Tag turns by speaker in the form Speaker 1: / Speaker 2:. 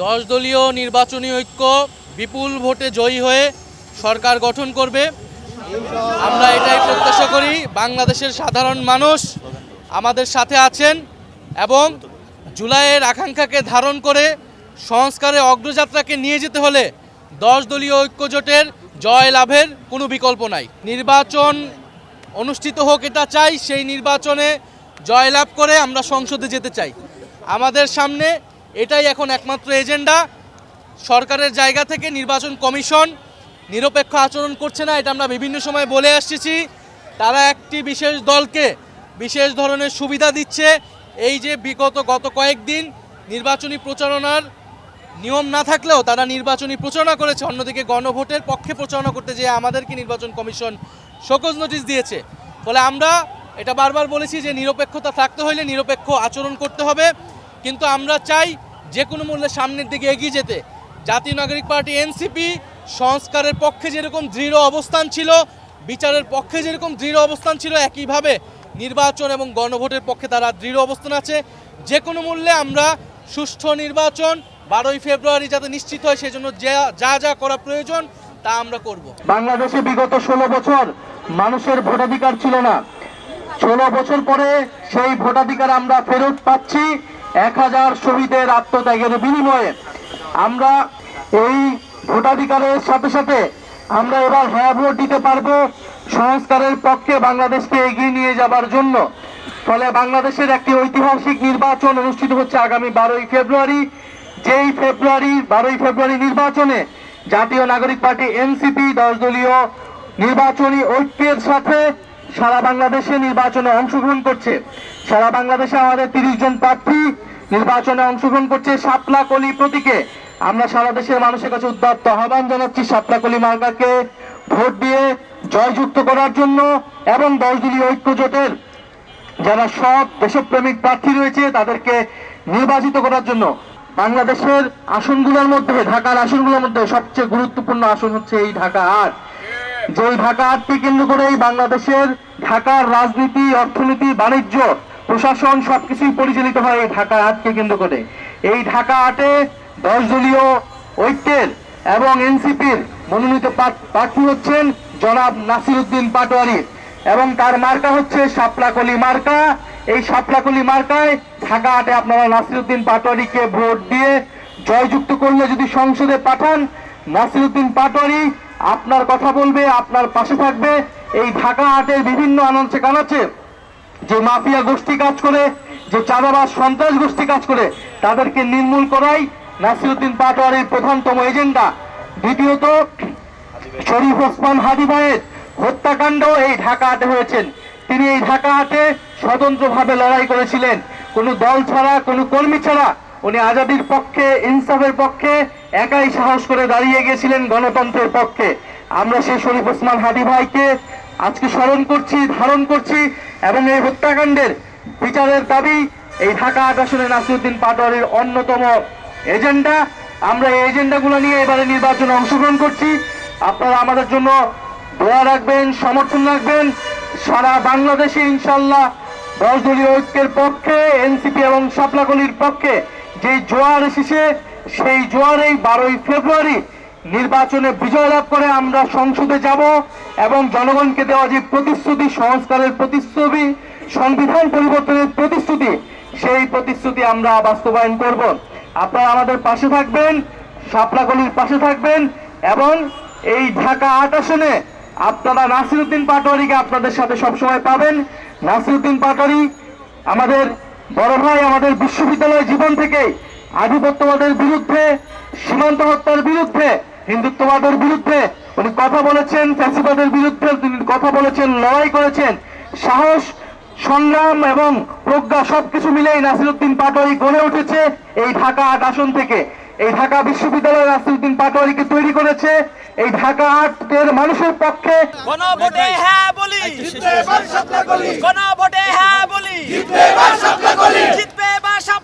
Speaker 1: 10 দলীয় নির্বাচনী ঐক্য বিপুল ভোটে জয়ী হয়ে সরকার গঠন করবে। আমরা এটাই প্রত্যাশা করি। বাংলাদেশের সাধারণ মানুষ আমাদের সাথে আছেন এবং জুলাইয়ের আকাঙ্ক্ষাকে ধারণ করে সংস্কারের অগ্রযাত্রাকে নিয়ে যেতে হলে 10 দলীয় ঐক্যজোটের জয় লাভের কোনো বিকল্প নাই। নির্বাচন অনুষ্ঠিত হোক এটা চাই, সেই নির্বাচনে জয়লাভ করে আমরা সংসদে যেতে চাই। আমাদের সামনে এটাই এখন একমাত্র এজেন্ডা। সরকারের জায়গা থেকে নির্বাচন কমিশন নিরপেক্ষ আচরণ করছে না, এটা আমরা বিভিন্ন সময় বলে আসছি। তারা একটি বিশেষ দলকে বিশেষ ধরনের সুবিধা দিচ্ছে। এই যে গত কয়েকদিন নির্বাচনী প্রচারণার নিয়ম না থাকলেও তারা নির্বাচনী প্রচারণা করেছে, অন্যদিকে গণভোটের পক্ষে প্রচারণা করতে যেয়ে আমাদেরকে নির্বাচন কমিশন শোকজ নোটিশ দিয়েছে। ফলে আমরা এটা বারবার বলেছি যে নিরপেক্ষতা থাকতে হলে নিরপেক্ষ আচরণ করতে হবে, কিন্তু আমরা চাই যে কোনো মূল্যে সামনের দিকে এগিয়ে যেতে। জাতীয় নাগরিক পার্টি এনসিপি সংস্কারের পক্ষে যেরকম দৃঢ় অবস্থান ছিল, বিচারের পক্ষে যেরকম দৃঢ় অবস্থান ছিল, একইভাবে নির্বাচন এবং গণভোটের পক্ষে তারা দৃঢ় অবস্থান আছে। যে কোনো মূল্যে আমরা সুষ্ঠু নির্বাচন 12ই ফেব্রুয়ারি যাতে নিশ্চিত হয় সেজন্য যা যা করা প্রয়োজন তা আমরা করব।
Speaker 2: বাংলাদেশে বিগত 16 বছর মানুষের ভোটাধিকার ছিল না। 16 বছর পরে সেই ভোটাধিকার আমরা ফেরত পাচ্ছি 1000 শহীদের আত্মত্যাগের বিনিময়ে। আমরা এই ভোটাধিকারের সাথে সাথে আমরা এবার হ্যাঁ ভোট দিতে পারবো সংস্কারের পক্ষে বাংলাদেশকে এগিয়ে নিয়ে যাবার জন্য। ফলে বাংলাদেশের একটি ঐতিহাসিক নির্বাচন অনুষ্ঠিত হচ্ছে আগামী 12ই ফেব্রুয়ারি। যেই 12ই ফেব্রুয়ারি নির্বাচনে জাতীয় নাগরিক পার্টি এনসিপি 10 দলীয় নির্বাচনী ঐক্যের সাথে সারা বাংলাদেশে নির্বাচনে অংশগ্রহণ করছে। সারা বাংলাদেশে আমাদের 30 জন প্রার্থী নির্বাচনে অংশগ্রহণ করছে শাপলা-কলি প্রতীকে। আমরা সারা দেশের মানুষের কাছে উদ্যত আহ্বান জানাচ্ছি শাপলা-কলি মার্কাকে ভোট দিয়ে জয়যুক্ত করার জন্য এবং 10 দলীয় ঐক্য জোটের যারা সব দেশপ্রেমিক প্রার্থী রয়েছে তাদেরকে নির্বাচিত করার জন্য। বাংলাদেশের আসনগুলোর মধ্যে, ঢাকার আসনগুলোর মধ্যে সবচেয়ে গুরুত্বপূর্ণ আসন হচ্ছে এই ঢাকা 8। যেই ঢাকা 8কে কেন্দ্র করেই বাংলাদেশের ঢাকার রাজনীতি, অর্থনীতি, বাণিজ্য, প্রশাসন সবকিছুই পরিচালিত হয় এই ঢাকা 8কে কেন্দ্র করে। এই ঢাকা 8-এ 10 দলীয় ঐক্যের এবং এনসিপির মনোনীত প্রার্থী হচ্ছেন জনাব নাসিরউদ্দিন পাটোয়ারি এবং তার মার্কা হচ্ছে শাপলা-কলি মার্কা। এই শাপলা-কলি মার্কায় ঢাকা 8-এ আপনারা নাসিরউদ্দিন পাটোয়ারিকে ভোট দিয়ে জয়যুক্ত করলে যদি সংসদে পাঠান, নাসিরউদ্দিন পাটোয়ারি আপনার কথা বলবে, আপনার পাশে থাকবে। এই ঢাকা 8-এর বিভিন্ন আনাচে কানাচে যে মাফিয়া গোষ্ঠী কাজ করে, যে চাঁদাবাজ সন্ত্রাস গোষ্ঠী কাজ করে, তাদেরকে নির্মূল করাই নাসিরউদ্দিন পাটোয়ারির প্রধানতম এজেন্ডা। দ্বিতীয়ত, শরীফ ওসমান হাদি ভাইয়ের হত্যাকাণ্ড এই ঢাকা 8-এ হয়েছেন। তিনি এই ঢাকা 8-এ স্বতন্ত্রভাবে লড়াই করেছিলেন, কোনো দল ছাড়া, কোনো কর্মী ছাড়া। উনি আজাদির পক্ষে, ইনসাফের পক্ষে একাই সাহস করে দাঁড়িয়ে গিয়েছিলেন গণতন্ত্রের পক্ষে। আমরা সেই শরীফ ওসমান হাদি ভাইকে আজকে স্মরণ করছি, ধারণ করছি এবং এই হত্যাকাণ্ডের বিচারের দাবি এই ঢাকা 8 আসনে নাসিরউদ্দিন পাটোয়ারির অন্যতম এজেন্ডা। আমরা এই এজেন্ডাগুলো নিয়ে এবারে নির্বাচনে অংশগ্রহণ করছি। আপনারা আমাদের জন্য দোয়া রাখবেন, সমর্থন রাখবেন। সারা বাংলাদেশে ইনশাল্লাহ 10 দলীয় ঐক্যের পক্ষে, এনসিপি এবং শাপলা-কলির পক্ষে যে জোয়ার এসেছে, সেই জোয়ারেই 12ই ফেব্রুয়ারি নির্বাচনে বিজয় লাভ করে আমরা সংসদে যাব এবং জনগণকে দেওয়া যে প্রতিশ্রুতি, সংস্কারের প্রতিশ্রুতি, সংবিধান পরিবর্তনের প্রতিশ্রুতি, সেই প্রতিশ্রুতি আমরা বাস্তবায়ন করব। আপনারা আমাদের পাশে থাকবেন, শাপলা-কলির পাশে থাকবেন এবং এই ঢাকা 8 আসনে আপনারা নাসিরউদ্দিন পাটোয়ারিকে আপনাদের সাথে সবসময় পাবেন। নাসিরউদ্দিন পাটোয়ারি আমাদের বড় ভাই, আমাদের বিশ্ববিদ্যালয় জীবন থেকে আধিপত্যবাদের বিরুদ্ধে, সীমান্ত হত্যার বিরুদ্ধে, হিন্দুত্ববাদের বিরুদ্ধে উনি কথা বলেছেন, ফ্যাসিবাদের বিরুদ্ধে তিনি কথা বলেছেন, লড়াই করেছেন। সাহস, সংগ্রাম এবং প্রজ্ঞা সবকিছু মিলেই নাসিরউদ্দিন পাটোয়ারি গড়ে উঠেছে এই ঢাকা 8 আসন থেকে। এই ঢাকা বিশ্ববিদ্যালয় নাসিরউদ্দিন পাটোয়ারিকে তৈরি করেছে এই ঢাকা 8-এর মানুষের পক্ষে।
Speaker 3: গণভোটে হ্যাঁ বলি, গণভোটে হ্যাঁ বলি, জিতবে এবার শাপলা-কলি।